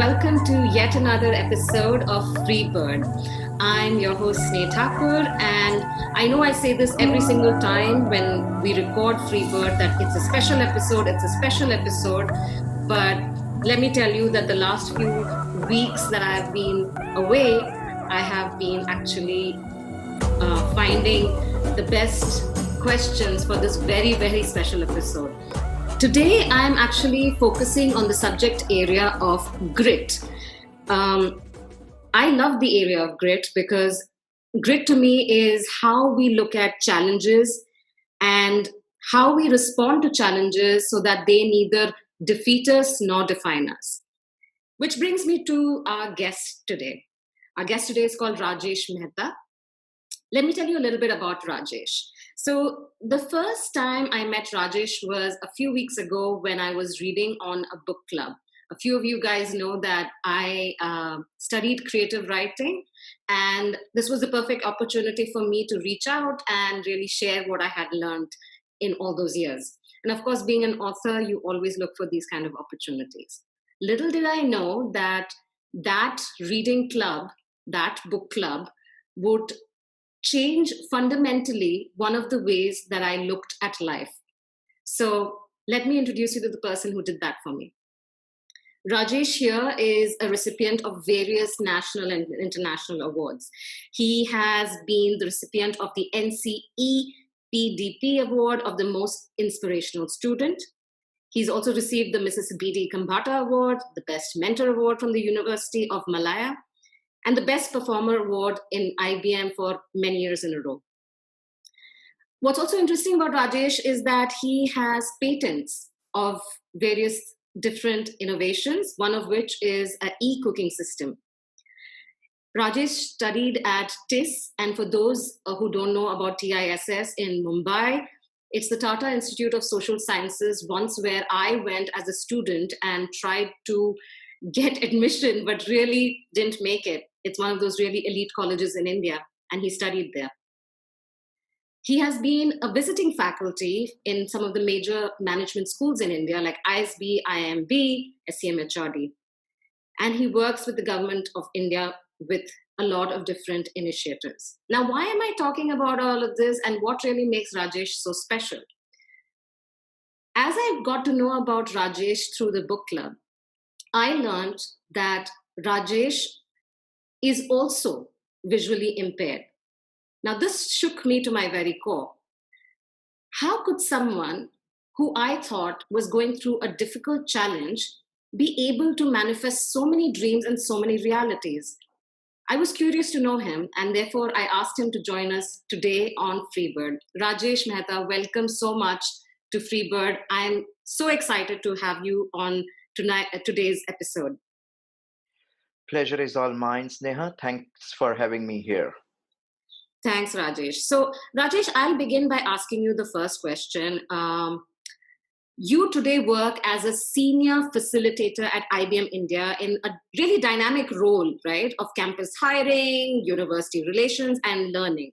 welcome to yet another episode of Freebird. I'm your host Sneh Thakur, and I know I say this every single time when we record Freebird that it's a special episode, but let me tell you that the last few weeks that I've been away, I have been actually finding the best questions for this very, very special episode. Today, I'm actually focusing on the subject area of grit. I love the area of grit because grit to me is how we look at challenges and how we respond to challenges so that they neither defeat us nor define us. Which brings me to our guest today. Our guest today is called Rajesh Mehta. Let me tell you a little bit about Rajesh. So, the first time I met Rajesh was a few weeks ago when I was reading on a book club. A few of you guys know that I studied creative writing, and this was the perfect opportunity for me to reach out and really share what I had learned in all those years. And of course, being an author, you always look for these kind of opportunities. Little did I know that that reading club, that book club, would change fundamentally one of the ways that I looked at life. So let me introduce you to the person who did that for me. Rajesh here is a recipient of various national and international awards. He has been the recipient of the NCE-PDP Award of the Most Inspirational Student. He's also received the Mrs. B.D. Kambata Award, the Best Mentor Award from the University of Malaya, and the Best Performer Award in IBM for many years in a row. What's also interesting about Rajesh is that he has patents of various different innovations, one of which is an e-cooking system. Rajesh studied at TISS, and for those who don't know about TISS in Mumbai, it's the Tata Institute of Social Sciences, once where I went as a student and tried to get admission, but really didn't make it. It's one of those really elite colleges in India, and he studied there. He has been a visiting faculty in some of the major management schools in India, like ISB, IMB, SCMHRD. And he works with the government of India with a lot of different initiatives. Now, why am I talking about all of this, and what really makes Rajesh so special? As I got to know about Rajesh through the book club, I learned that Rajesh is also visually impaired. Now, this shook me to my very core. How could someone who I thought was going through a difficult challenge be able to manifest so many dreams and so many realities? I was curious to know him, and therefore I asked him to join us today on Freebird. Rajesh Mehta, welcome so much to Freebird. I'm so excited to have you on today's episode. Pleasure is all mine, Sneha. Thanks for having me here. Thanks, Rajesh. So, Rajesh, I'll begin by asking you the first question. You today work as a senior facilitator at IBM India in a really dynamic role, right, of campus hiring, university relations, and learning.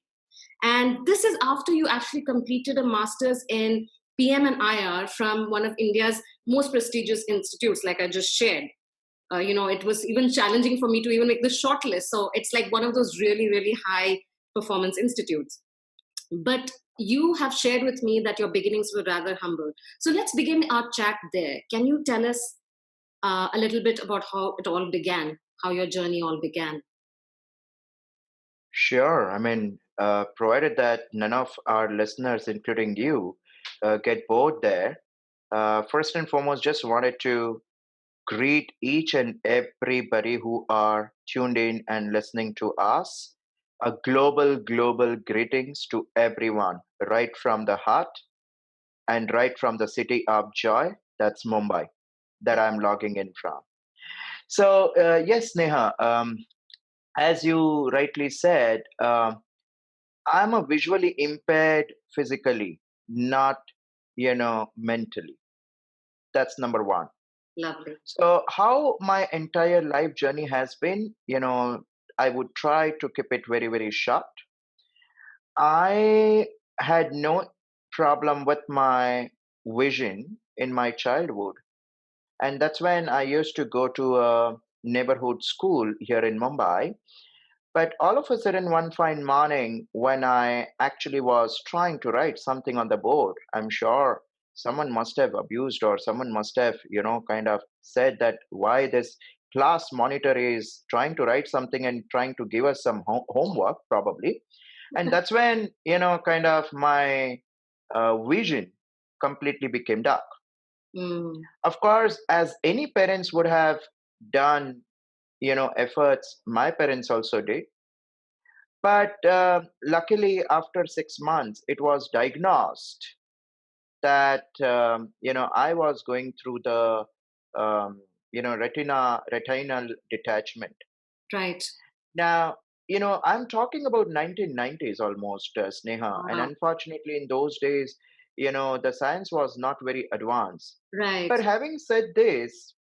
And this is after you actually completed a master's in PM and IR from one of India's most prestigious institutes, like I just shared. It was even challenging for me to even make the shortlist. So it's like one of those really, really high performance institutes. But you have shared with me that your beginnings were rather humble. So let's begin our chat there. Can you tell us a little bit about how it all began, how your journey all began? Sure. Provided that none of our listeners, including you, get bored there, first and foremost, just wanted to greet each and everybody who are tuned in and listening to us. A global greetings to everyone, right from the heart and right from the city of joy, that's Mumbai, that I'm logging in from. So, yes, Neha, as you rightly said, I'm a visually impaired physically, not, mentally. That's number one. Lovely. So, how my entire life journey has been, I would try to keep it very, very short. I had no problem with my vision in my childhood. And that's when I used to go to a neighborhood school here in Mumbai. But all of a sudden, one fine morning, when I actually was trying to write something on the board, I'm sure someone must have abused, or someone must have, kind of said that why this class monitor is trying to write something and trying to give us some homework, probably. And that's when, kind of my vision completely became dark. Mm. Of course, as any parents would have done, efforts, my parents also did. But luckily, after 6 months, it was diagnosed that I was going through the retinal detachment. Right. Now, I'm talking about 1990s almost, Sneha, and Wow. unfortunately, in those days, the science was not very advanced. Right. But having said this,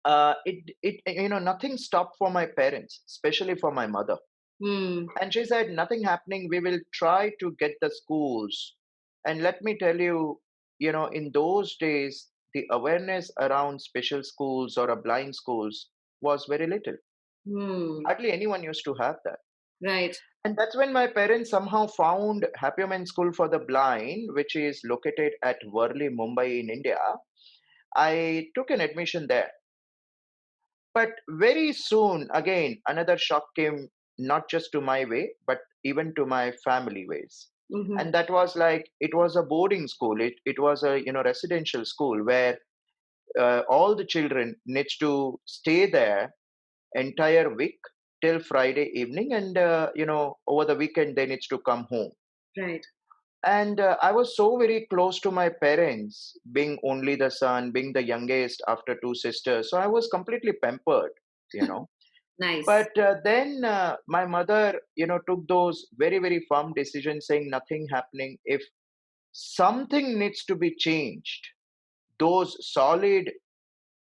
nothing stopped for my parents, especially for my mother. Mm. And she said, nothing happening. We will try to get the schools. And let me tell you, in those days, the awareness around special schools or a blind schools was very little. Mm. Hardly anyone used to have that. Right. And that's when my parents somehow found Happy Women School for the Blind, which is located at Worli, Mumbai in India. I took an admission there. But very soon, again, another shock came, not just to my way, but even to my family ways. Mm-hmm. And that was like, it was a boarding school. It was a, residential school where all the children needs to stay there entire week till Friday evening. And, over the weekend, they needs to come home. Right. And I was so very close to my parents, being only the son, being the youngest after two sisters. So I was completely pampered, you know. Nice. But then my mother, took those very, very firm decisions saying nothing happening. If something needs to be changed, those solid,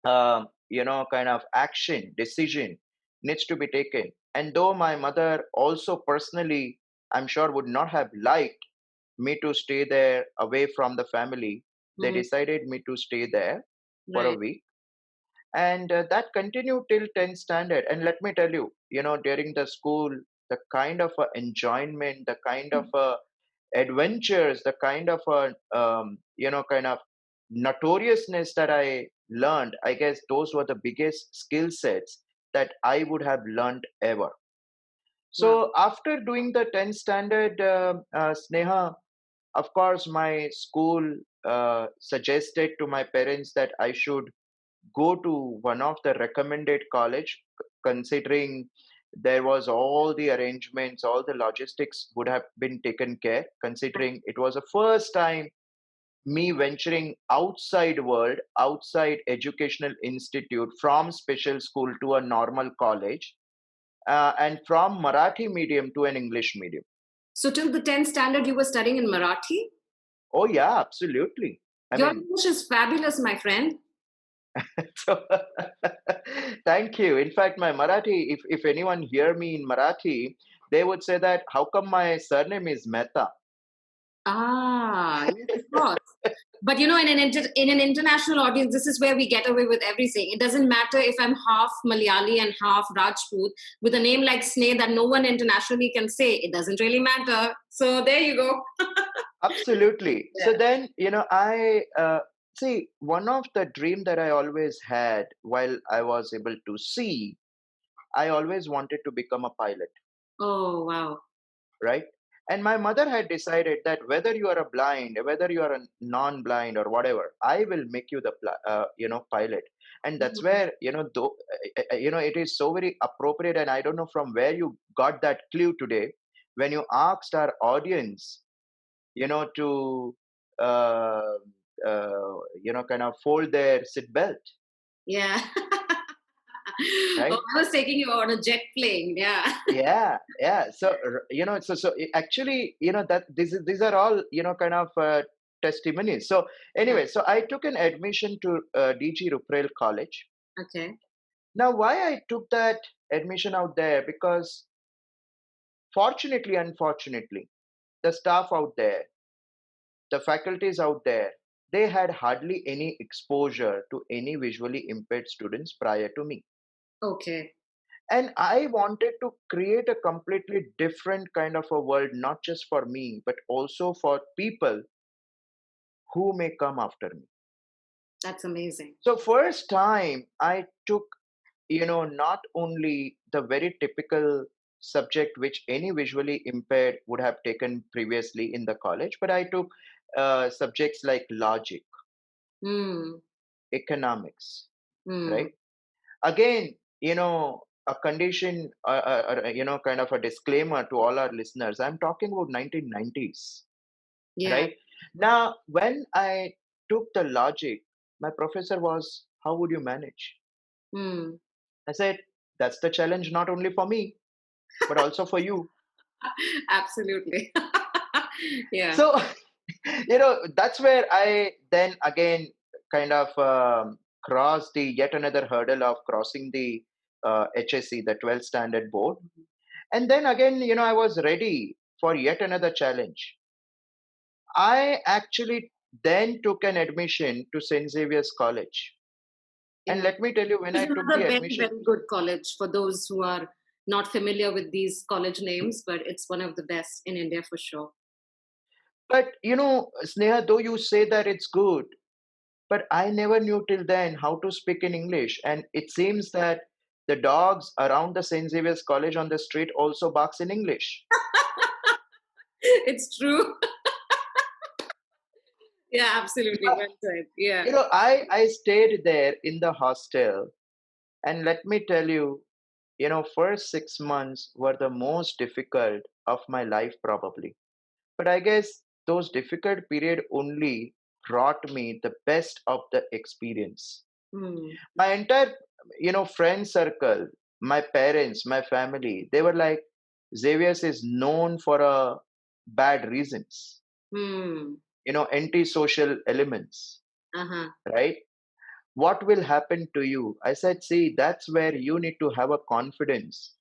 kind of action, decision needs to be taken. And though my mother also personally, I'm sure, would not have liked me to stay there away from the family, they Mm. decided me to stay there for a Right. week. And that continued till 10th standard. And let me tell you, during the school, the kind of enjoyment, the kind of adventures, the kind of kind of notoriousness that I learned, I guess those were the biggest skill sets that I would have learned ever. Wow. So after doing the 10th standard, Sneha, of course, my school suggested to my parents that I should go to one of the recommended college, considering there was all the arrangements, all the logistics would have been taken care, considering it was the first time me venturing outside world, outside educational institute, from special school to a normal college, and from Marathi medium to an English medium. So till the 10th standard, you were studying in Marathi? Oh yeah, absolutely. I Your mean, English is fabulous, my friend. so, thank you. In fact, my Marathi, if anyone hear me in Marathi, they would say that how come my surname is Mehta? Ah, yes, of course. But in an international audience, this is where we get away with everything. It doesn't matter if I'm half Malayali and half Rajput with a name like Sneh that no one internationally can say. It doesn't really matter. So there you go. Absolutely. Yeah. So then, I see one of the dream that I always had while I was able to see, I always wanted to become a pilot, Oh, wow. right? And my mother had decided that whether you are a blind, whether you are a non-blind or whatever, I will make you the pilot. And that's Mhm. where it is so very appropriate. And I don't know from where you got that clue today when you asked our audience, to uh, kind of fold their seat belt, Yeah. Oh, right? I was taking you on a jet plane. Yeah. Yeah, yeah. So actually, that these are all kind of testimonies. So Yeah. anyway, so I took an admission to DG Ruprel College. Okay. Now, why I took that admission out there? Because fortunately, unfortunately, the staff out there, the faculties out there, they had hardly any exposure to any visually impaired students prior to me. Okay. And I wanted to create a completely different kind of a world, not just for me, but also for people who may come after me. That's amazing. So, first time I took, not only the very typical subject which any visually impaired would have taken previously in the college, but I took subjects like logic, Hmm. economics, Hmm. right? Again, a condition, kind of a disclaimer to all our listeners. I'm talking about 1990s, Yeah. right? Now, when I took the logic, my professor was, "How would you manage?" Hmm. I said, "That's the challenge not only for me, but also for you." Absolutely. Yeah. So, that's where I then again kind of crossed the yet another hurdle of crossing the HSC, the 12th standard board. And then again, I was ready for yet another challenge. I actually then took an admission to St. Xavier's College. And Yeah. let me tell you, when It's I took the another very, admission, very good college for those who are not familiar with these college names, but it's one of the best in India for sure. but Sneha, though you say that it's good, but I never knew till then how to speak in English. And it seems that the dogs around the St. Xavier's College on the street also barks in English. It's true. Yeah, absolutely. Well said. Yeah. I stayed there in the hostel, and let me tell you, first 6 months were the most difficult of my life probably. But I guess those difficult period only brought me the best of the experience. Hmm. My entire, friend circle, my parents, my family, they were like, Xavier's is known for bad reasons, Hmm. antisocial elements, Uh-huh. right? What will happen to you? I said, see, that's where you need to have a confidence.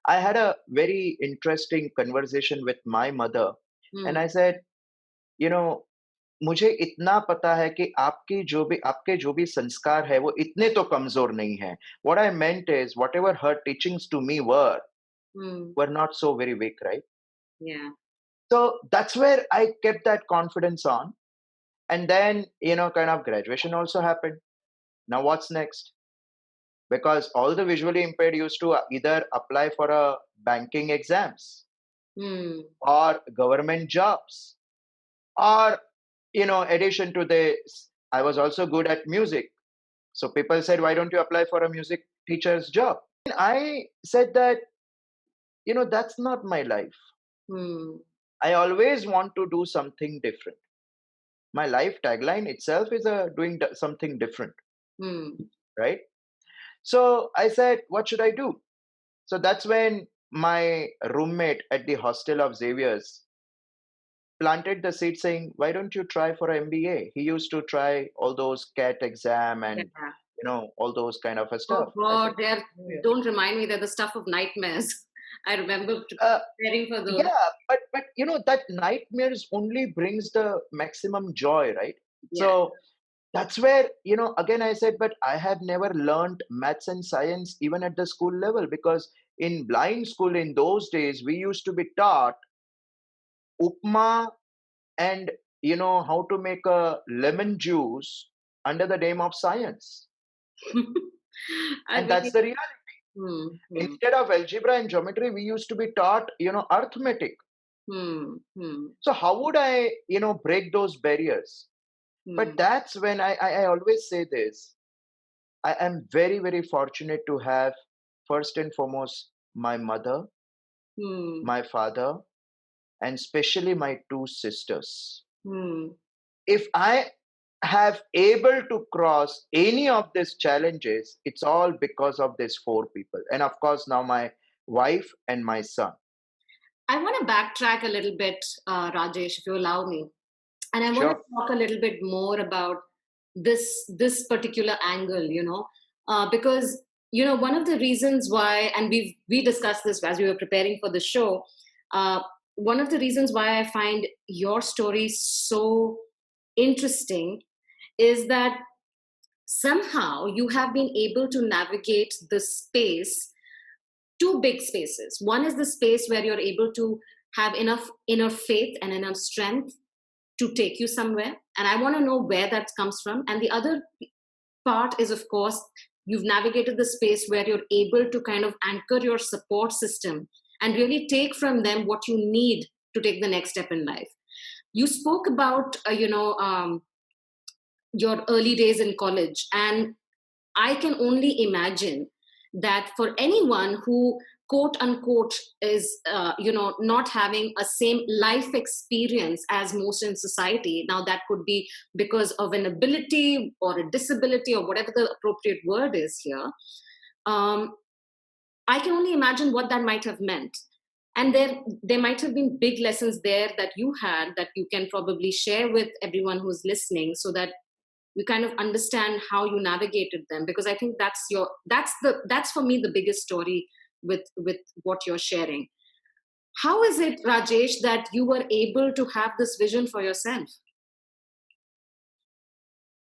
I had a very interesting conversation with my mother, and Hmm. I said, you know, मुझे इतना पता है कि आपके जो भी संस्कार है वो इतने तो कमजोर नहीं है. What I meant is whatever her teachings to me Hmm. were not so very weak, right? Yeah. So that's where I kept that confidence on. And then, kind of graduation also happened. Now what's next? Because all the visually impaired used to either apply for a banking exams Hmm. or government jobs, or addition to this, I was also good at music. So people said, why don't you apply for a music teacher's job? And I said that, that's not my life. Hmm. I always want to do something different. My life tagline itself is doing something different, Hmm. right? So I said, what should I do? So that's when my roommate at the hostel of Xavier's planted the seed saying, why don't you try for an MBA? He used to try all those CAT exam Yeah. and, all those kind of a Oh stuff. I said, God, "Oh, yeah." don't remind me. They're the stuff of nightmares. I remember Uh, preparing for those. yeah, but that nightmares only brings the maximum joy, right? Yeah. So that's where, again I said, but I have never learned maths and science even at the school level, because in blind school in those days we used to be taught upma and how to make a lemon juice under the name of science. I And that's mean, the reality. hmm, hmm, Instead of algebra and geometry, we used to be taught arithmetic. hmm, hmm, So how would I break those barriers? But hmm, that's when I always say this. I am very, very fortunate to have, first and foremost, my mother, hmm, my father, and especially my two sisters. hmm, If I have able to cross any of these challenges, it's all because of these four people. And of course, now my wife and my son. I want to backtrack a little bit, Rajesh, if you allow me, and I want to Sure. talk a little bit more about this particular angle. Because one of the reasons why, and we discussed this as we were preparing for the show. Uh, One of the reasons why I find your story so interesting is that somehow you have been able to navigate the space, two big spaces. One is the space where you're able to have enough inner faith and enough strength to take you somewhere. And I want to know where that comes from. And the other part is, of course, you've navigated the space where you're able to kind of anchor your support system and really take from them what you need to take the next step in life. You spoke about, your early days in college, and I can only imagine that for anyone who quote unquote is not having a same life experience as most in society, now that could be because of an ability or a disability or whatever the appropriate word is here. um, I can only imagine what that might have meant. And there might have been big lessons there that you had that you can probably share with everyone who's listening, so that you kind of understand how you navigated them, because I think that's for me the biggest story with what you're sharing. How is it, Rajesh, that you were able to have this vision for yourself?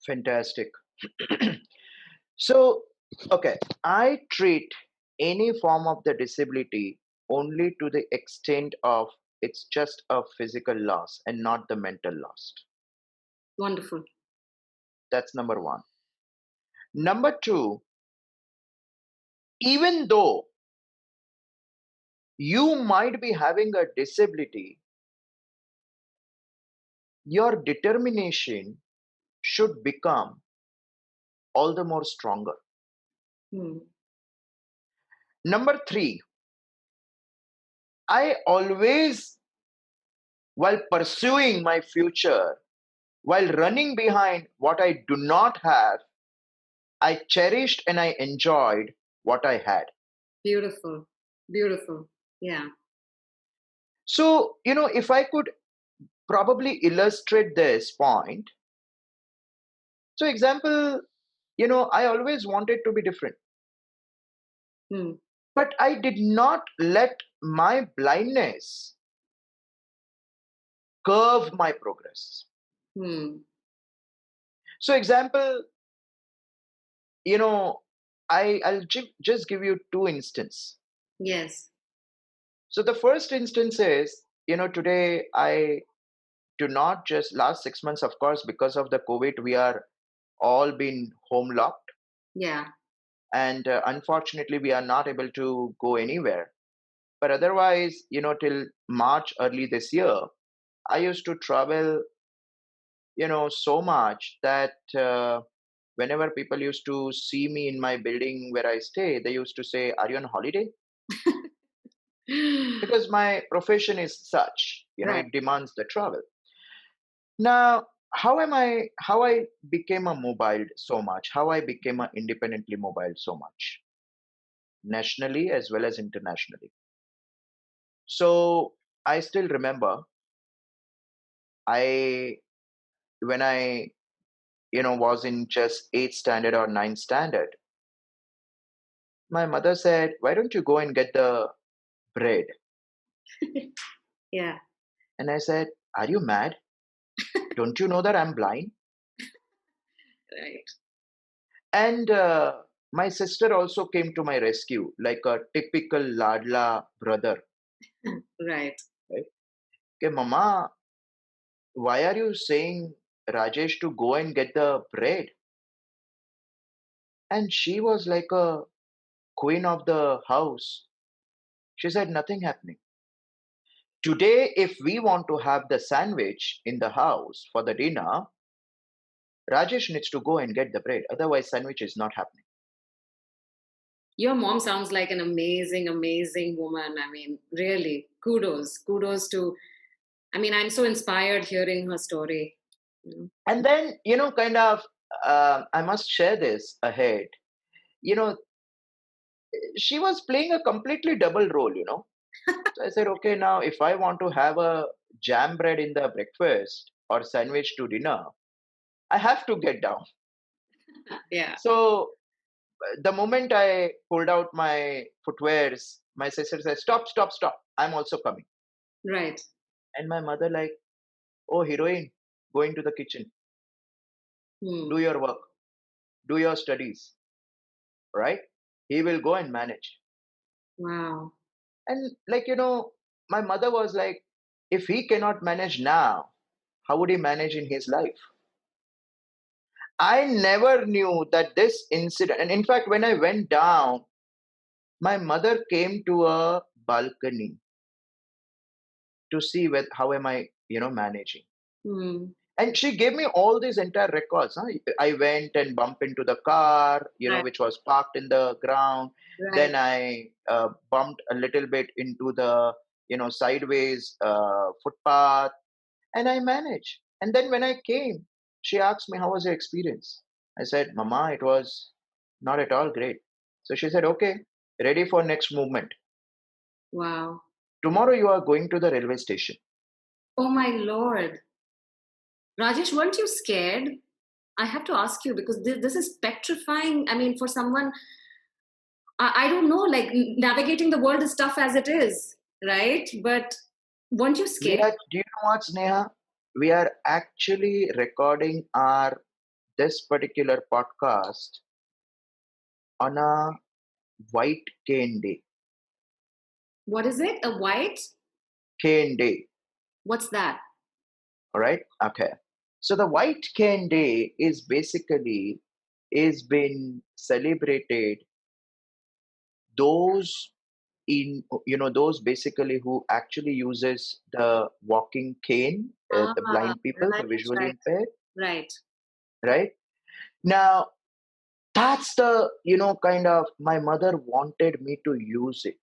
Fantastic. So, okay, I treat any form of the disability only to the extent of it's just a physical loss and not the mental loss. Wonderful. That's number one. Number two, even though you might be having a disability, your determination should become all the more stronger. Hmm. Number three, I always, while pursuing my future, while running behind what I do not have, I cherished and I enjoyed what I had. Beautiful. Beautiful. Yeah. So, if I could probably illustrate this point. So, example, I always wanted to be different, Hmm. but I did not let my blindness curve my progress. Hmm. So, example, you know, just give you two instances. Yes. So, the first instance is, today I do not just last 6 months, of course, because of the COVID, we are all been home locked. Yeah. And unfortunately, we are not able to go anywhere. But otherwise, till March early this year, I used to travel, so much that whenever people used to see me in my building where I stay, they used to say, "Are you on holiday?" Because my profession is such, Right. it demands the travel. Now, how I became a mobile so much, how I became a independently mobile so much, nationally as well as internationally. So I still remember I when I was in just 8th standard or 9th standard, my mother said, "Why don't you go and get the bread?" Yeah. And I said, "Are you mad? Don't you know that I'm blind?" Right. And my sister also came to my rescue, like a typical Ladla brother. Right. Right? Okay, Mama, why are you saying Rajesh to go and get the bread? And she was like a queen of the house. She said, "Nothing happening. Today, if we want to have the sandwich in the house for the dinner, Rajesh needs to go and get the bread. Otherwise, sandwich is not happening." Your mom sounds like an amazing, amazing woman. I mean, really, kudos. Kudos to, I mean, I'm so inspired hearing her story. You know? And then, kind of, I must share this ahead. You know, she was playing a completely double role. So I said, okay, now if I want to have a jam bread in the breakfast or sandwich to dinner, I have to get down. Yeah. So the moment I pulled out my footwears, my sister said, "Stop, stop, stop. I'm also coming." Right. And my mother, like, "Oh, heroine, go into the kitchen, Hmm. do your work." do your studies, right? He will go and manage. Wow. And like, my mother was like, if he cannot manage now, how would he manage in his life? I never knew that this incident, and in fact, when I went down, my mother came to a balcony to see how am I, managing. Hmm. And she gave me all these entire records. Huh? I went and bumped into the car, Right. which was parked in the ground. Right. Then I bumped a little bit into the, sideways footpath, and I managed. And then when I came, she asked me, "How was your experience?" I said, "Mama, it was not at all great." So she said, "Okay, ready for next movement. Wow. Tomorrow you are going to the railway station." Oh my Lord. Rajesh, weren't you scared? I have to ask you because this is petrifying. I mean, for someone, I don't know, like navigating the world is tough as it is, right? But weren't you scared? Do you know what, Sneha? We are actually recording our this particular podcast on a white cane day. What is it? A white? Cane day, What's that? all right? Okay. So the white cane day is basically is been celebrated those those basically who actually uses the walking cane, Ah, the blind people, the right, visually right, impaired, right. right? Now that's the kind of my mother wanted me to use it,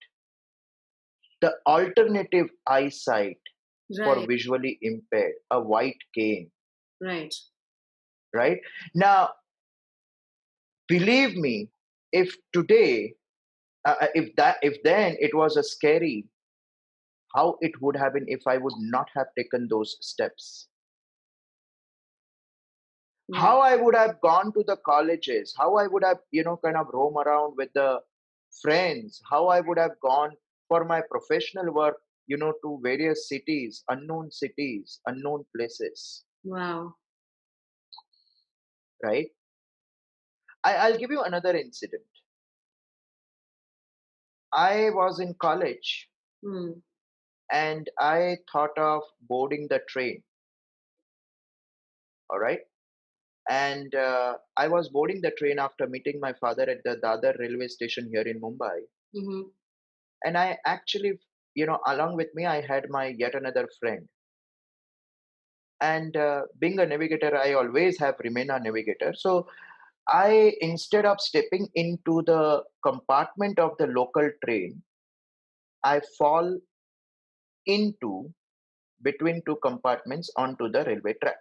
the alternative eyesight for Right, visually impaired, a white cane, right. right? Now believe me, if today if then it was a scary, how it would have been if I would not have taken those steps, Yeah. how I would have gone to the colleges, how I would have, kind of roam around with the friends, how I would have gone for my professional work, to various cities, unknown places, Wow. right? I'll give you another incident. I was in college Hmm. and I thought of boarding the train, all right? And I was boarding the train after meeting my father at the Dadar railway station here in Mumbai. Mm-hmm. And I actually, along with me, I had my yet another friend. And being a navigator, I always have remained a navigator. So I, instead of stepping into the compartment of the local train, I fall into between two compartments onto the railway track.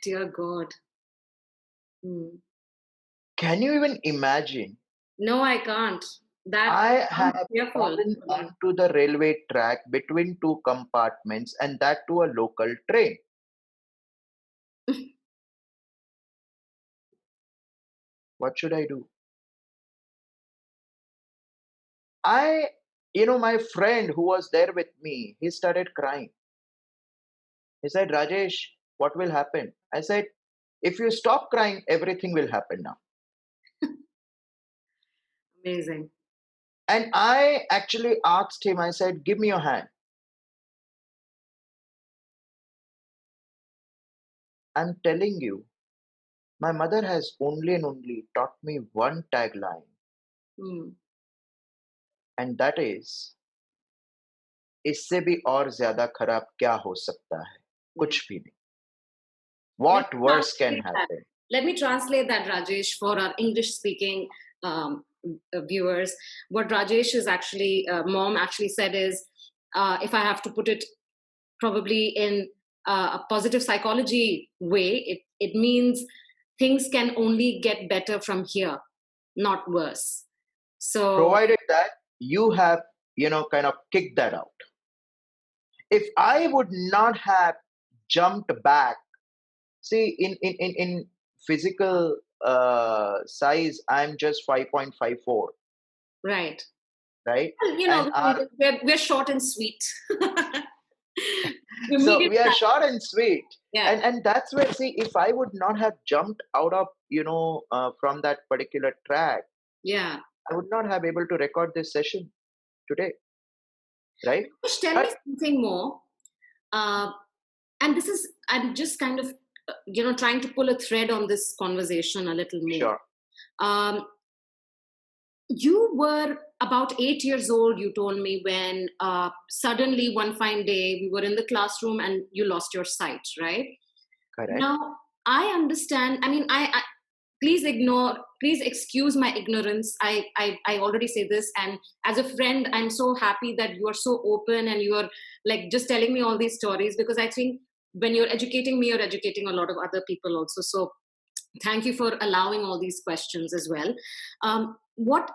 Dear God. Hmm. Can you even imagine? No, I can't. That I sounds have fearful fallen for me. onto the railway track between two compartments, and that to a local train. What should I do? I, my friend who was there with me, he started crying. He said, "Rajesh, what will happen?" I said, "If you stop crying, everything will happen now." Amazing. And I actually asked him, I said, "Give me your hand." I'm telling you, my mother has only and only taught me one tagline, Hmm. and that is, इससे भी और ज्यादा खराब क्या हो सकता है? Yeah. कुछ भी नहीं. Let me What worse can translate that. happen? Let me translate that, Rajesh, for our English speaking viewers. What Rajesh is actually, mom actually said is, if I have to put it probably in a positive psychology way, it means things can only get better from here, not worse. So, Provided that you have, kind of kicked that out. If I would not have jumped back, see, in physical size, I'm just 5.54, right. right? Well, And our we're short and sweet. So Immediate we are time. short and sweet. Yeah. And that's where, see, if I would not have jumped out of, from that particular track, Yeah. I would not have able to record this session today, right? Rajesh, tell me But something more. Uh, and this is, I'm just kind of, trying to pull a thread on this conversation a little more. sure, Um, you were about 8 years old, you told me, when suddenly one fine day we were in the classroom and you lost your sight, right? correct. Now, I understand. I mean, I please excuse my ignorance. I already say this. And as a friend, I'm so happy that you are so open and you are like just telling me all these stories, because I think when you're educating me, you're educating a lot of other people also. So thank you for allowing all these questions as well. What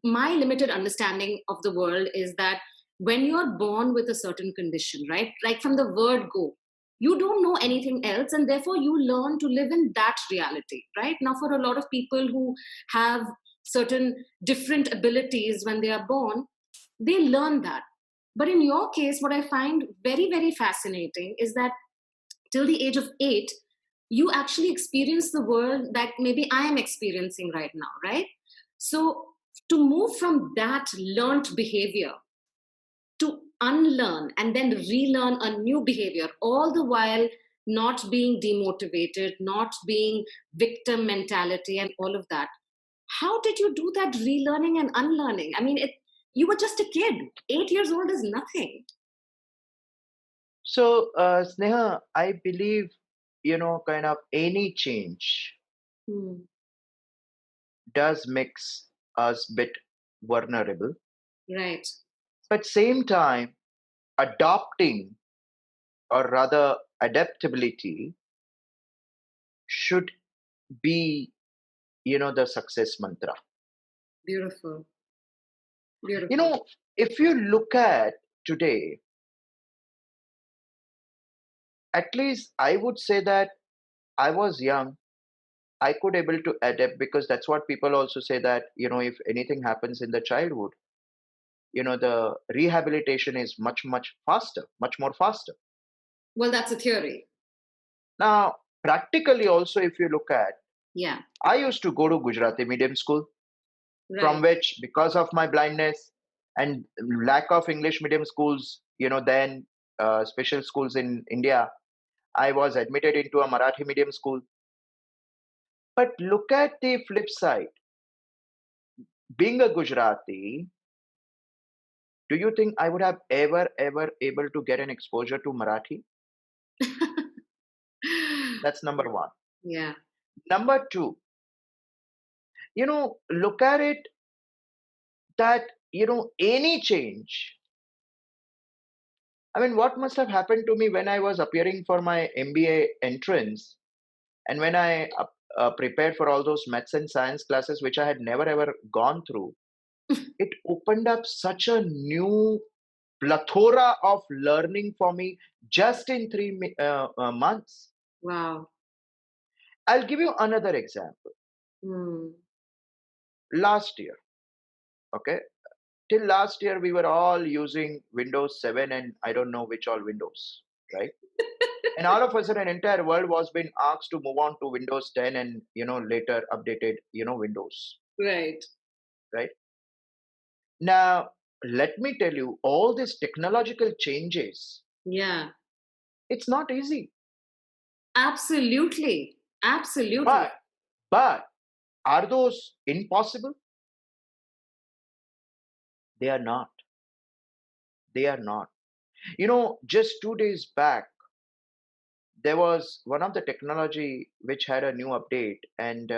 my limited understanding of the world is that when you're born with a certain condition, right, like from the word go, you don't know anything else, and therefore you learn to live in that reality, right? Now, for a lot of people who have certain different abilities when they are born, they learn that. But in your case, what I find very, very fascinating is that till the age of 8, you actually experience the world that maybe I am experiencing right now, right? So to move from that learned behavior to unlearn and then relearn a new behavior, all the while not being demotivated, not being victim mentality, and all of that. How did you do that relearning and unlearning? I mean, you were just a kid. 8 years old is nothing. So, Sneha, I believe, kind of any change Hmm. does makes us bit vulnerable. Right. But same time, adopting, or rather adaptability, should be, the success mantra. Beautiful. You Beautiful. know, if you look at today, at least I would say that I was young. I could able to adapt, because that's what people also say, that, if anything happens in the childhood, the rehabilitation is much, much faster, much more faster. Well, that's a theory. Now, practically also, if you look at, Yeah. I used to go to Gujarati medium school, from Right. which, because of my blindness and lack of English medium schools, then special schools in India, I was admitted into a Marathi medium school. But look at the flip side. Being a Gujarati, do you think I would have ever able to get an exposure to Marathi? That's number one. Yeah. Number two, look at it, that, any change. I mean, what must have happened to me when I was appearing for my MBA entrance, and when I prepared for all those maths and science classes, which I had never ever gone through. It opened up such a new plethora of learning for me just in 3 months. Wow. I'll give you another example. Hmm. Last year, okay, till last year we were all using Windows 7 and I don't know which all Windows, right? And all of a sudden, an entire world was being asked to move on to Windows 10, and later updated, Windows, Right. right? Now, let me tell you, all these technological changes, Yeah. it's not easy. Absolutely. Absolutely. But but are those impossible? They are not. They are not. Just 2 days back, there was one of the technology which had a new update, and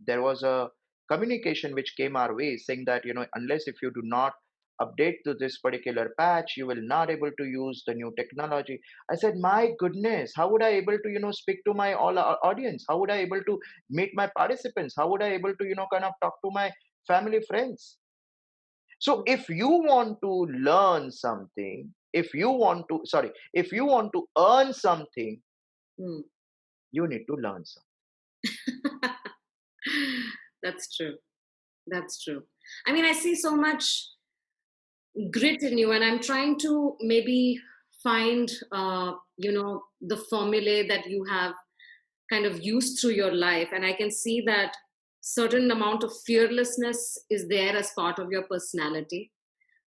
there was a communication which came our way saying that, unless if you do not update to this particular patch, you will not able to use the new technology. I said, my goodness, how would I able to, speak to my all audience? How would I able to meet my participants? How would I able to, kind of talk to my family friends? So if you want to learn something, if you want to earn something, Hmm. you need to learn something. That's true. That's true. I mean, I see so much grit in you, and I'm trying to maybe find, the formulae that you have kind of used through your life. And I can see that certain amount of fearlessness is there as part of your personality.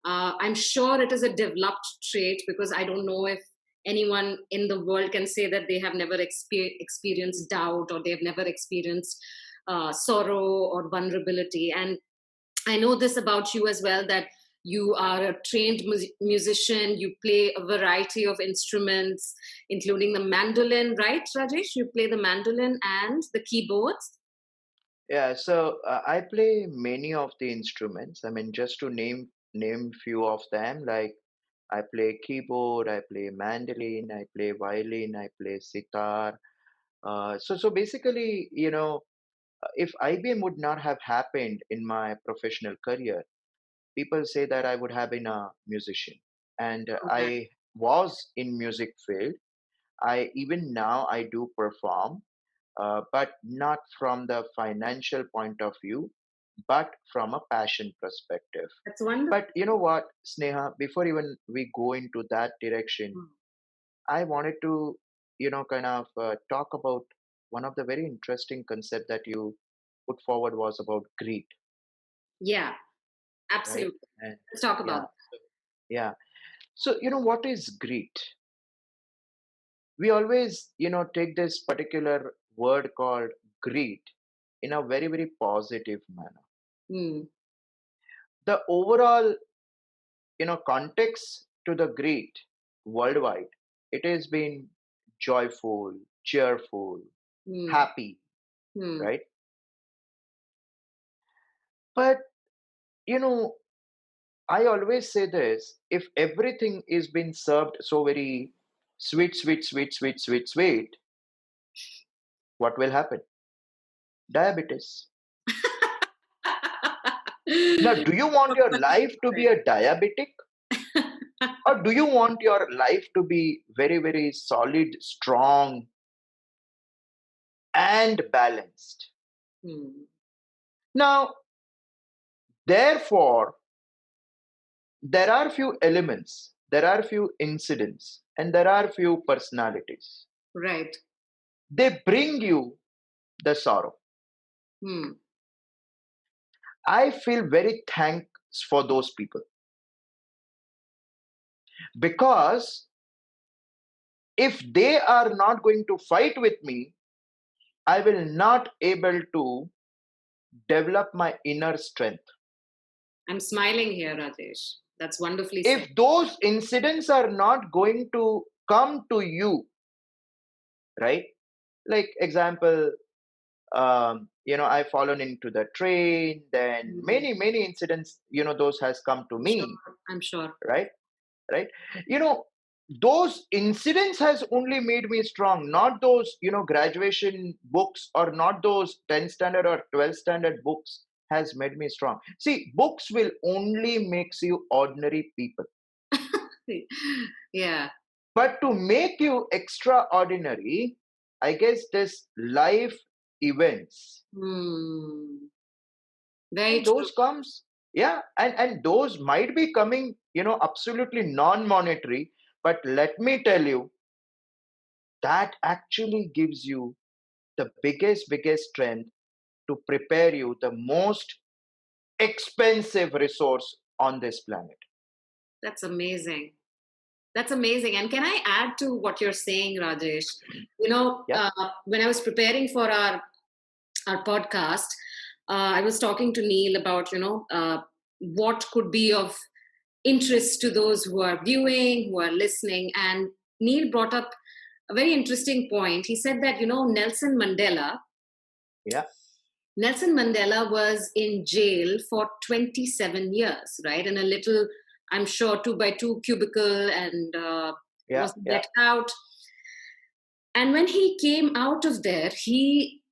I'm sure it is a developed trait, because I don't know if anyone in the world can say that they have never experienced doubt, or they've never experienced sorrow or vulnerability. And I know this about you as well, that you are a trained musician. You play a variety of instruments, including the mandolin, right, Rajesh? You play the mandolin and the keyboards. Yeah, so I play many of the instruments. I mean, just to name few of them, like I play keyboard, I play mandolin, I play violin, I play sitar. So basically, if IBM would not have happened in my professional career, people say that I would have been a musician, and Okay. I was in music field. I even now I do perform, but not from the financial point of view, but from a passion perspective. That's wonderful. But you know what, Sneha, before even we go into that direction, I wanted to, kind of talk about one of the very interesting concept that you put forward was about greed, Yeah, right? absolutely. And Let's talk about yeah, that. yeah. So, what is greed? We always, take this particular word called greed in a very, very positive manner. Hmm. The overall, context to the greed worldwide, it has been joyful, cheerful, Hmm. happy, Hmm. right? But, you know, I always say this: if everything is being served so very sweet, sweet, sweet, sweet, sweet, sweet, what will happen? Diabetes. Now, do you want your life to be a diabetic, or do you want your life to be very, very solid, strong, and balanced? Hmm. Now, therefore, there are few elements, there are few incidents, and there are few personalities. Right. They bring you the sorrow. Hmm. I feel very thanks for those people, because if they are not going to fight with me, I will not able to develop my inner strength. I'm smiling here, Rajesh. That's wonderfully said. If those incidents are not going to come to you, right? Like example, I fallen into the train, then Hmm. many incidents, those has come to I'm sure. me, I'm sure. right? Right? You know, those incidents has only made me strong, not those, graduation books, or not those 10th standard or 12th standard books has made me strong. See, books will only makes you ordinary people. Yeah. But to make you extraordinary, I guess this life events, Hmm. Very and true. those comes, yeah, and those might be coming, absolutely non-monetary. But let me tell you, that actually gives you the biggest strength to prepare you the most expensive resource on this planet. That's amazing. That's amazing. And can I add to what you're saying, Rajesh? Yeah, When I was preparing for our podcast, I was talking to Neil about what could be of interest to those who are viewing, who are listening, and Neil brought up a very interesting point. He said that yeah, Nelson Mandela was in jail for 27 years, right? In a little, I'm sure, 2 by 2 cubicle, and yeah, wasn't yeah. let out. And when he came out of there, he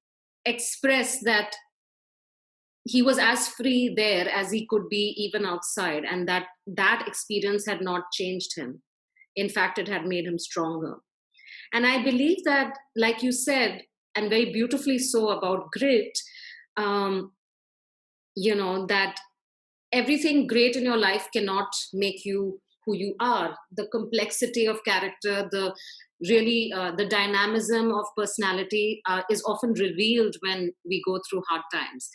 expressed that he was as free there as he could be even outside, and that experience had not changed him. In fact, it had made him stronger. And I believe that, like you said, and very beautifully so, about grit, um, that everything great in your life cannot make you who you are, the complexity of character, the really the dynamism of personality is often revealed when we go through hard times.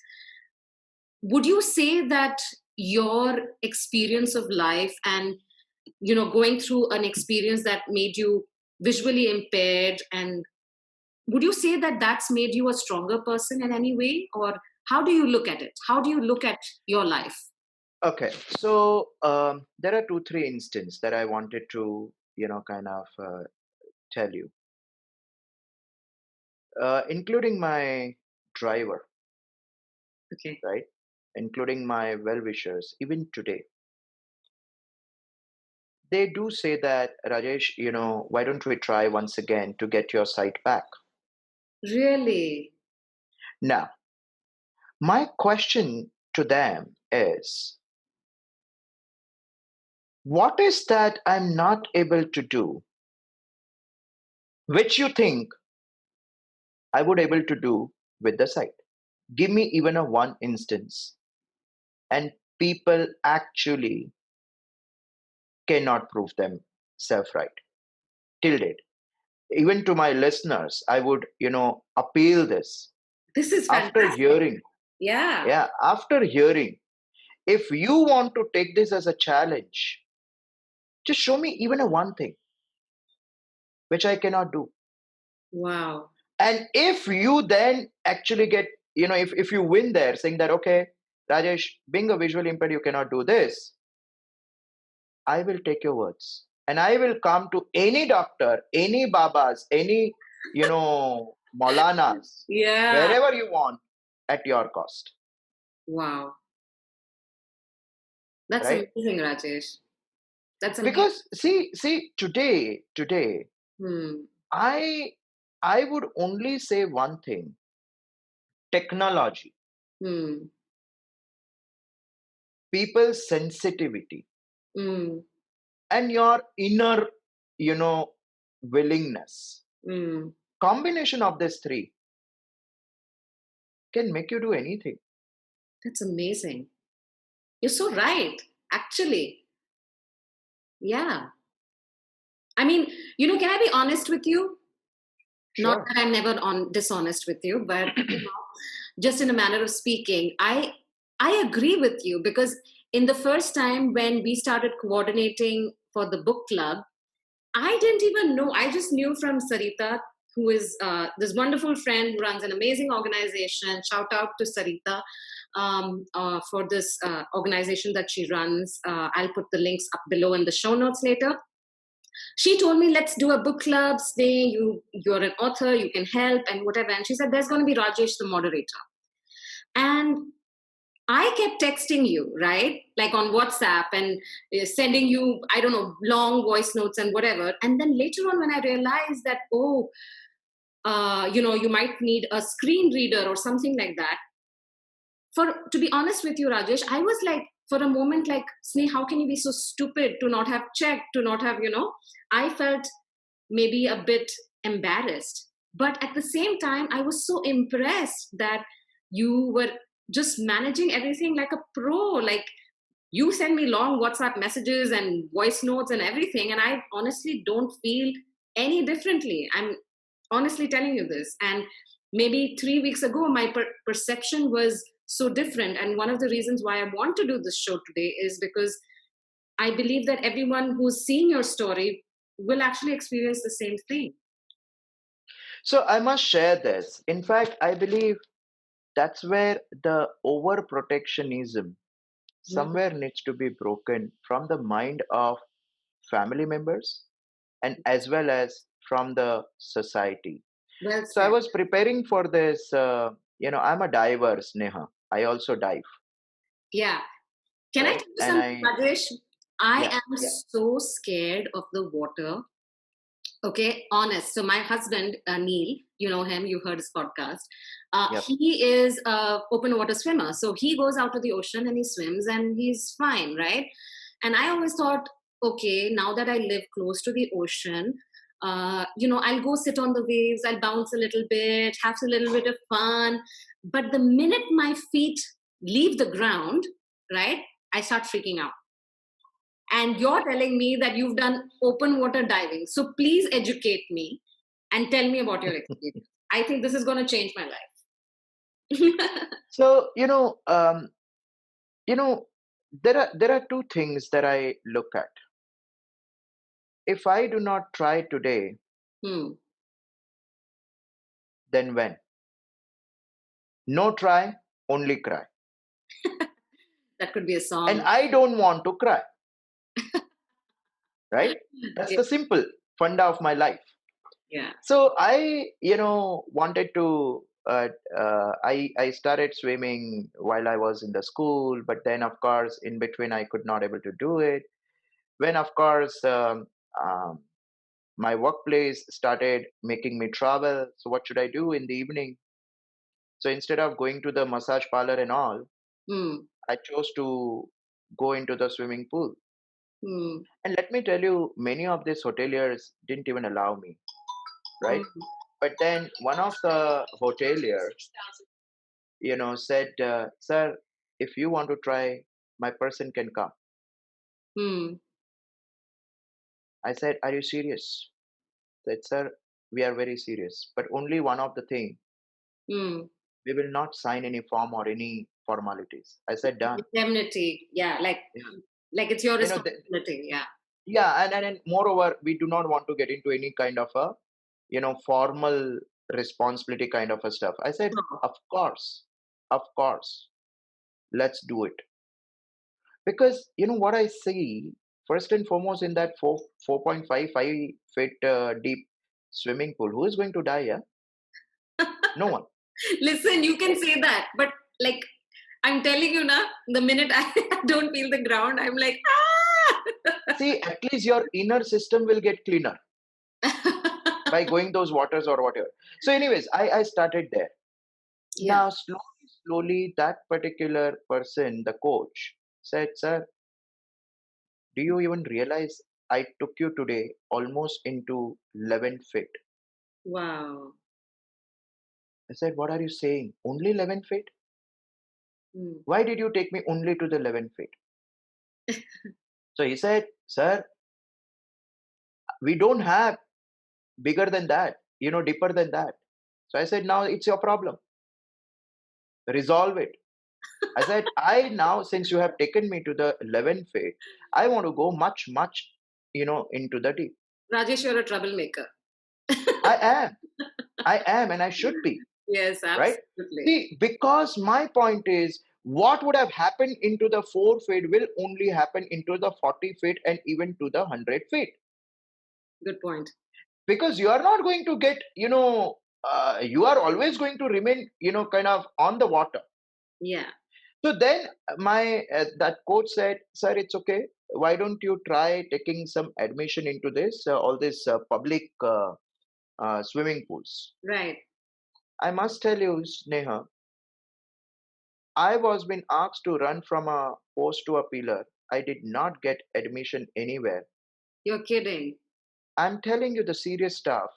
Would you say that your experience of life and going through an experience that made you visually impaired, and would you say that that's made you a stronger person in any way, or how do you look at it? How do you look at your life? Okay, so there are two, three instances that I wanted to, kind of tell you, including my driver, Okay. right? Including my well-wishers, even today. They do say that, Rajesh, why don't we try once again to get your sight back? Really? Now, my question to them is, what is that I'm not able to do, which you think I would able to do with the sight? Give me even a one instance. And people actually cannot prove themselves right till date. Even to my listeners, I would, appeal this. This is After fantastic. hearing, Yeah. yeah, after hearing, if you want to take this as a challenge, just show me even a one thing which I cannot do. Wow. And if you then actually get, if you win there saying that, okay, Rajesh, being a visually impaired, you cannot do this, I will take your words and I will come to any doctor, any babas, any, maulanas, Yeah. wherever you want at your cost, Wow. That's right? amazing, Rajesh. That's amazing. Because see, today, Hmm. I, I would only say one thing: technology, Hmm. people's sensitivity, Hmm. and your inner, you know, willingness. Hmm. Combination of these three can make you do anything. That's amazing. You're so right. Actually, yeah. I mean, can I be honest with you? Not Sure. that I'm never dishonest with you, but just in a manner of speaking, I agree with you, because in the first time when we started coordinating for the book club, I didn't even know. I just knew from Sarita, who is this wonderful friend who runs an amazing organization. Shout out to Sarita for this organization that she runs. I'll put the links up below in the show notes later. She told me, let's do a book club. Stay, you're an author, you can help and whatever. And she said, there's going to be Rajesh, the moderator. And I kept texting you, right? Like on WhatsApp, and sending you, I don't know, long voice notes and whatever. And then later on, when I realized that, you might need a screen reader or something like that. To be honest with you, Rajesh, I was like, for a moment, like, Sneh, how can you be so stupid to not have checked, to not have, I felt maybe a bit embarrassed. But at the same time, I was so impressed that you were just managing everything like a pro. Like, you send me long WhatsApp messages and voice notes and everything, and I honestly don't feel any differently. I'm honestly telling you this. And maybe 3 weeks ago, my perception was so different. And one of the reasons why I want to do this show today is because I believe that everyone who's seeing your story will actually experience the same thing. So I must share this. In fact, I believe that's where the overprotectionism Mhm. somewhere needs to be broken from the mind of family members and as well as from the society. Well So I said. was preparing for this. I'm a diver, Sneha. I also dive, Yeah. Can I right? tell you And something, Rajesh? I yeah, am so scared of the water. Okay, honest. So my husband, Neil, you know him, you heard his podcast. yep. He is a open water swimmer. So he goes out to the ocean and he swims and he's fine, right? And I always thought, okay, now that I live close to the ocean, I'll go sit on the waves, I'll bounce a little bit, have a little bit of fun. But the minute my feet leave the ground, right, I start freaking out. And you're telling me that you've done open water diving. So please educate me and tell me about your experience. I think this is going to change my life. So, you know, there are two things that I look at. If I do not try today, Hmm. then when? No try, only cry. That could be a And song. I don't want to cry, right? That's Yeah. the simple funda of my life. Yeah. So I, wanted to. I started swimming while I was in the school, but then of course in between I could not able to do it. When of course um, my workplace started making me travel, so what should I do in the evening? So instead of going to the massage parlor and all, Hmm. I chose to go into the swimming pool. Hmm. And let me tell you, many of these hoteliers didn't even allow me, right? Hmm. But then one of the hotelier, said, "Sir, if you want to try, my person can come." Hmm. I said, "Are you serious?" Said, "Sir, we are very serious. But only one of the thing, Hmm. we will not sign any form or any formalities." I said, "Done." Indemnity. Yeah. Yeah. Like it's your You know, responsibility. Yeah. yeah, and moreover, we do not want to get into any kind of a, formal responsibility kind of a stuff. I said, Oh. of course, let's do it. Because what I see, first and foremost, in that 4.55 feet deep swimming pool, who is going to die? Yeah, no one. Listen, you can say that, but like I'm telling you now, the minute I don't feel the ground, I'm like, See, at least your inner system will get cleaner ah. by going those waters or whatever. So, anyways, I started there. Yeah. Now, slowly, that particular person, the coach, said, "Sir, do you even realize I took you today almost into 11 feet?" Wow. I said, "What are you saying? Only 11 feet? Hmm. Why did you take me only to the 11 feet?" So he said, "Sir, we don't have bigger than that, deeper than that." So I said, "Now it's your problem. Resolve it." I said, "I now, since you have taken me to the 11 feet, I want to go much, much, into the deep." Rajesh, you're a troublemaker. I am. I am, and I should be, Yes, right? absolutely. See, because my point is, what would have happened into the 4 feet will only happen into the 40 feet and even to the 100 feet. Good point. Because you are not going to get, you are always going to remain, kind of on the water. Yeah. So then my that coach said, "Sir, it's okay. Why don't you try taking some admission into this, all this public swimming pools?" Right. I must tell you, Sneha, I was being asked to run from a post to a pillar. I did not get admission anywhere. You're kidding. I'm telling you the serious stuff.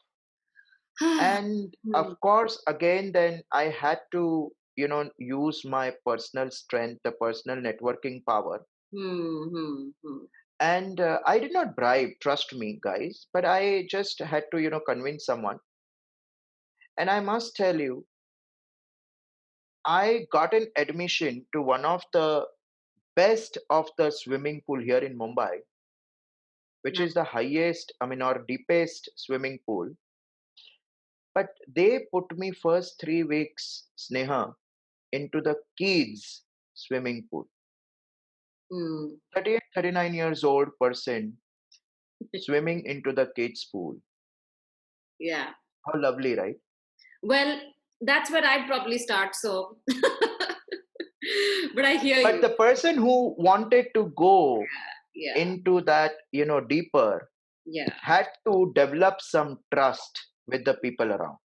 And Hmm. of course, again, then I had to, use my personal strength, the personal networking power. Hmm. Hmm. Hmm. And I did not bribe, trust me, guys, but I just had to, convince someone. And I must tell you, I got an admission to one of the best of the swimming pool here in Mumbai, which Nice. is the highest, I mean, or deepest swimming pool. But they put me first 3 weeks, Sneha, into the kids swimming pool. Hmm. 38, 39 years old person swimming into the kids pool. Yeah. How lovely, right? Well, that's where I'd probably start. So, but I hear But you. the person who wanted to go Yeah. into that, deeper, Yeah. had to develop some trust with the people around.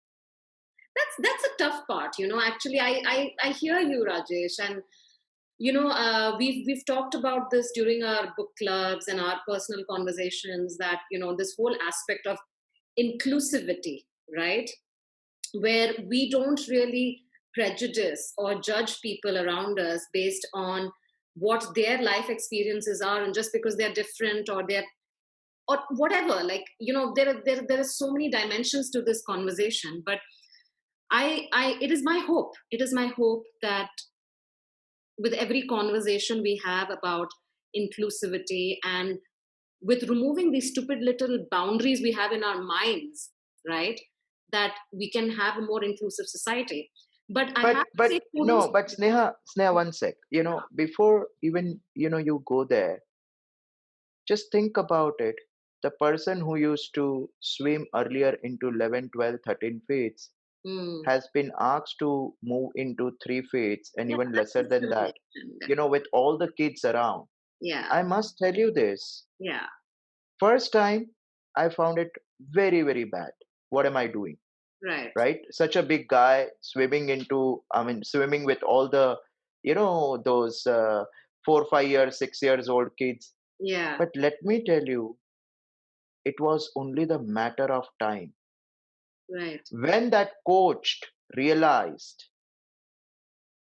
That's a tough part. Actually, I hear you, Rajesh, and we've talked about this during our book clubs and our personal conversations. That this whole aspect of inclusivity, right? Where we don't really prejudice or judge people around us based on what their life experiences are, and just because they're different or they're or whatever, like, there are so many dimensions to this conversation. But it is my hope, that with every conversation we have about inclusivity, and with removing these stupid little boundaries we have in our minds, right, that we can have a more inclusive society. But I have to say kudos. No, but Sneha, one sec. Before even you go there, just think about it. The person who used to swim earlier into 11, 12, 13 feet Hmm. has been asked to move into 3 feet and Yeah, even that's lesser than that, discrimination. with all the kids around. Yeah, I must tell you this. yeah, First time, I found it very, very bad. What am I doing? right. Right? Such a big guy swimming with all the, those 4, 5 years, 6 years old kids. Yeah, But let me tell you, it was only the matter of time. right. When that coach realized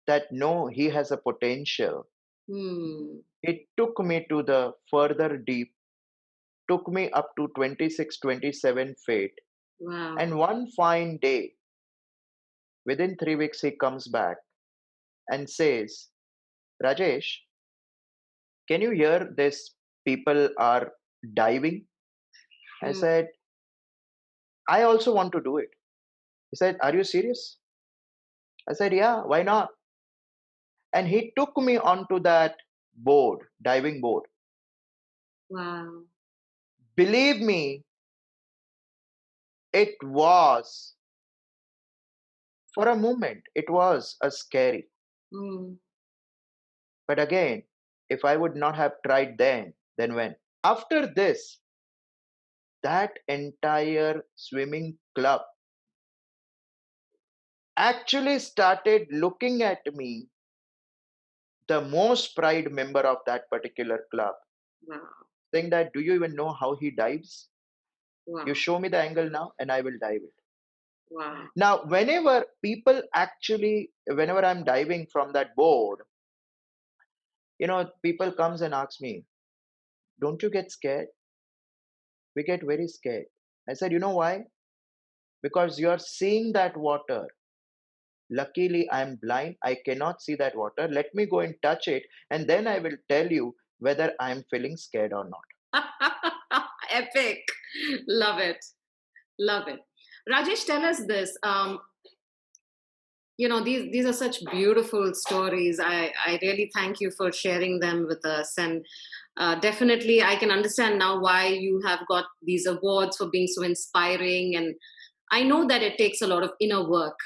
that no, he has a potential, Hmm. it took me to the further deep, took me up to 26, 27 feet. Wow. And one fine day, within 3 weeks, he comes back and says, Rajesh, can you hear this? People are diving. I Hmm. said, I also want to do it. He said, are you serious? I said, yeah, why not? And he took me onto that board, diving board. Wow. Believe me, it was, for a moment, it was a scary. Hmm. But again, if I would not have tried then when? After this, that entire swimming club actually started looking at me, the most pride member of that particular club, Wow. saying that, do you even know how he dives? You Wow. show me the angle now and I will dive it. Wow. Now, whenever I'm diving from that board, people comes and asks me, don't you get scared? We get very scared. I said, you know why? Because you're seeing that water. Luckily, I'm blind. I cannot see that water. Let me go and touch it, and then I will tell you whether I'm feeling scared or not. Epic. Love it. Love it. Rajesh, tell us this. These are such beautiful stories. I really thank you for sharing them with us. And definitely, I can understand now why you have got these awards for being so inspiring. And I know that it takes a lot of inner work.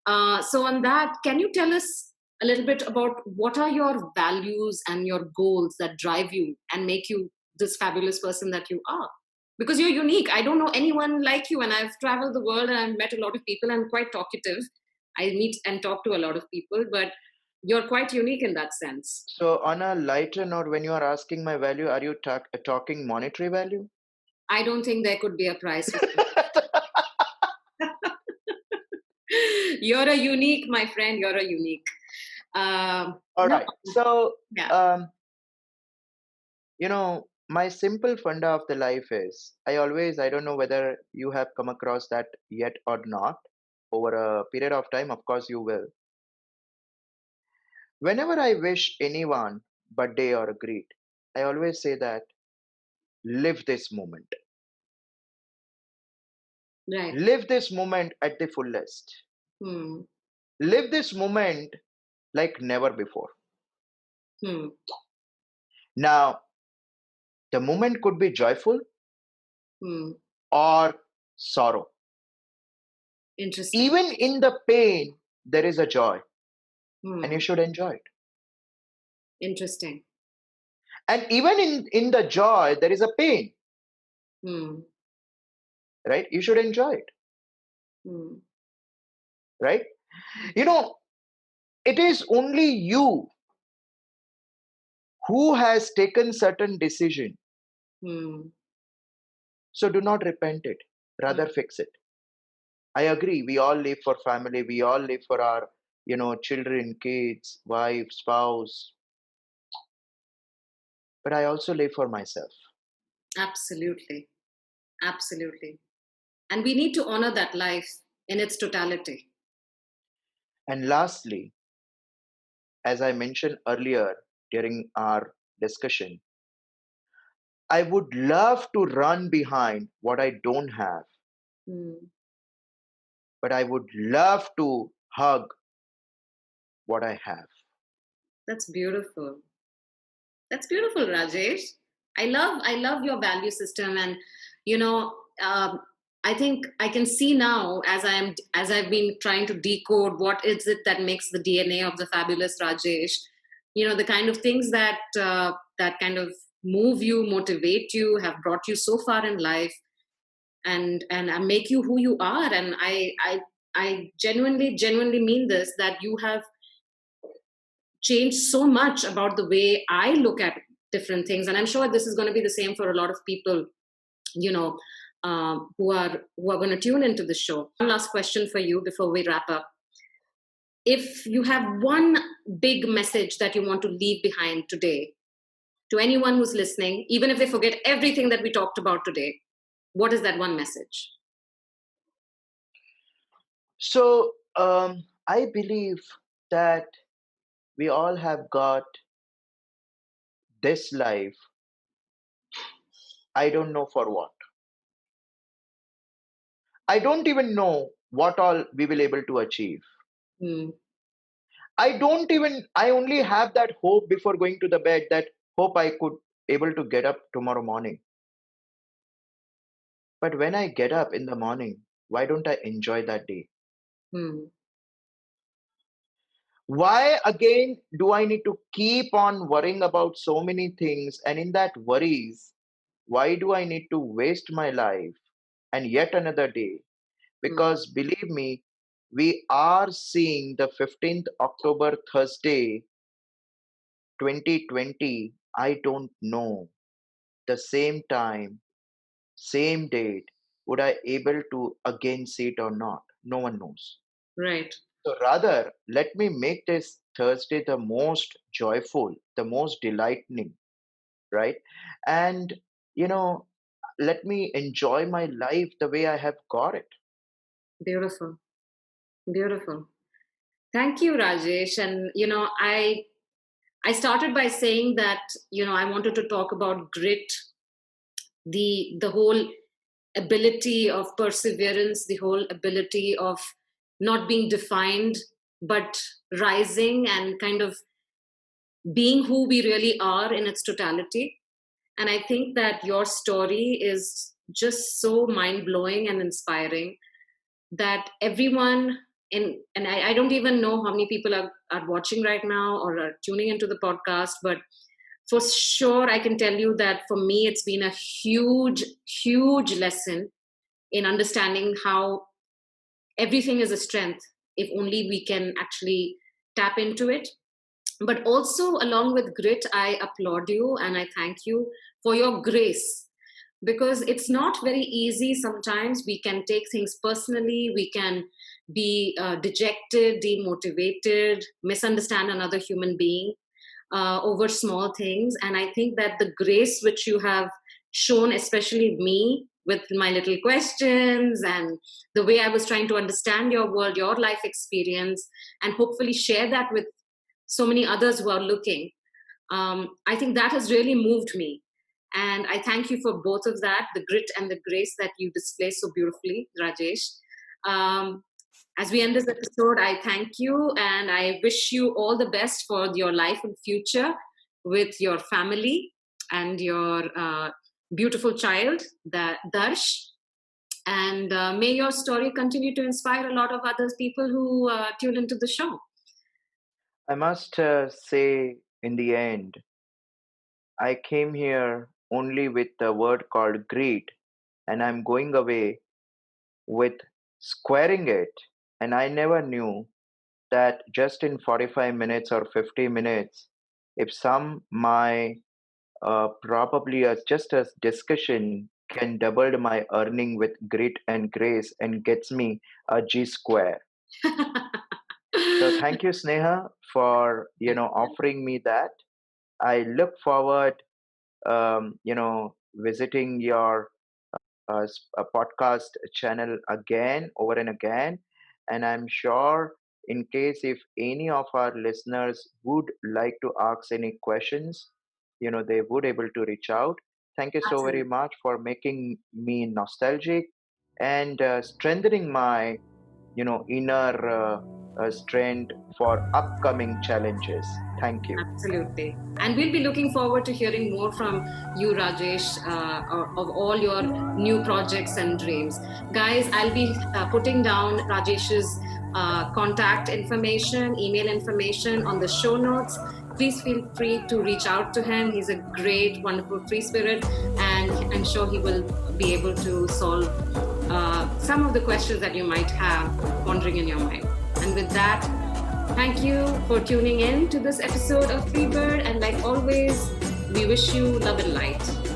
So, on that, can you tell us a little bit about what are your values and your goals that drive you and make you this fabulous person that you are? Because you're unique. I don't know anyone like you, and I've traveled the world and I've met a lot of people. I'm quite talkative. I meet and talk to a lot of people, but you're quite unique in that sense. So, on a lighter note, when you are asking my value, are you talking monetary value? I don't think there could be a price for you're a unique, my friend. You're a unique. All No, right. So, yeah, um, my simple funda of the life is I don't know whether you have come across that yet or not. Over a period of time, of course, you will. Whenever I wish anyone birthday or a greet, I always say that live this moment. right. Live this moment at the fullest. Hmm. Live this moment like never before. Hmm. Now, the moment could be joyful Hmm. or sorrow. Interesting. Even in the pain, there is a joy, and you Hmm. should enjoy it. Interesting. And even in the joy, there is a pain, Hmm. right? You should enjoy it, Hmm. right? You know, it is only you who has taken certain decision. Hmm. So do not repent it, Hmm. rather fix it. I agree. We all live for family. We all live for our, children, kids, wife, spouse. but I also live for myself. Absolutely. Absolutely. And we need to honor that life in its totality. And lastly, as I mentioned earlier during our discussion, I would love to run behind what I don't have, Hmm. but I would love to hug what I have. That's beautiful. That's beautiful, Rajesh. I love your value system, and you know, I think I can see now as I've been trying to decode what is it that makes the DNA of the fabulous Rajesh. You know, the kind of things that that kind of move you, motivate you, have brought you so far in life, and make you who you are. And I genuinely mean this, that you have changed so much about the way I look at different things. And I'm sure this is going to be the same for a lot of people, you know, who are going to tune into the show. One last question for you before we wrap up. If you have one big message that you want to leave behind today to anyone who's listening, even if they forget everything that we talked about today, what is that one message? So, I believe that we all have got this life. I don't know for what. I don't even know what all we will able to achieve. Hmm. I only have that hope before going to the bed, that hope I could able to get up tomorrow morning. But when I get up in the morning, why don't I enjoy that day? Hmm. Why again do I need to keep on worrying about so many things? And in that worries, why do I need to waste my life and yet another day? Hmm. Because believe me, we are seeing the 15th October Thursday 2020. I don't know the same time, same date, would I able to again see it or not? No one knows. Right. So rather, let me make this Thursday the most joyful, the most delightful, right? And, you know, let me enjoy my life the way I have got it. Beautiful. Beautiful. Thank you, Rajesh. And you know, I started by saying that, you know, I wanted to talk about grit, the whole ability of perseverance, the whole ability of not being defined, but rising and kind of being who we really are in its totality. And I think that your story is just so mind blowing and inspiring, that everyone and I don't even know how many people are watching right now or are tuning into the podcast, but for sure I can tell you that for me it's been a huge lesson in understanding how everything is a strength if only we can actually tap into it. But also, along with grit, I applaud you and I thank you for your grace, because it's not very easy. Sometimes we can take things personally, we can be dejected, demotivated, misunderstand another human being over small things. And I think that the grace which you have shown, especially me, with my little questions and the way I was trying to understand your world, your life experience, and hopefully share that with so many others who are looking, I think that has really moved me. And I thank you for both of that, the grit and the grace that you display so beautifully, Rajesh. Um, as we end this episode, I thank you and I wish you all the best for your life and future with your family and your beautiful child, Darsh. And may your story continue to inspire a lot of other people who tune into the show. I must say, in the end, I came here only with a word called greed, and I'm going away with squaring it. And I never knew that just in 45 minutes or 50 minutes, if some my probably just a discussion can double my earning with grit and grace and gets me a G square. So thank you, Sneha, for offering me that. I look forward visiting your podcast channel again, over and again. And I'm sure, in case if any of our listeners would like to ask any questions, they would able to reach out. Thank you so very Absolutely. much for making me nostalgic and strengthening my, inner strength for upcoming challenges. Thank you. Absolutely. And we'll be looking forward to hearing more from you, Rajesh, of all your new projects and dreams. Guys, I'll be putting down Rajesh's contact information, email information on the show notes. Please feel free to reach out to him. He's a great, wonderful free spirit, and I'm sure he will be able to solve some of the questions that you might have wandering in your mind. And with that, thank you for tuning in to this episode of Freebird. And like always, we wish you love and light.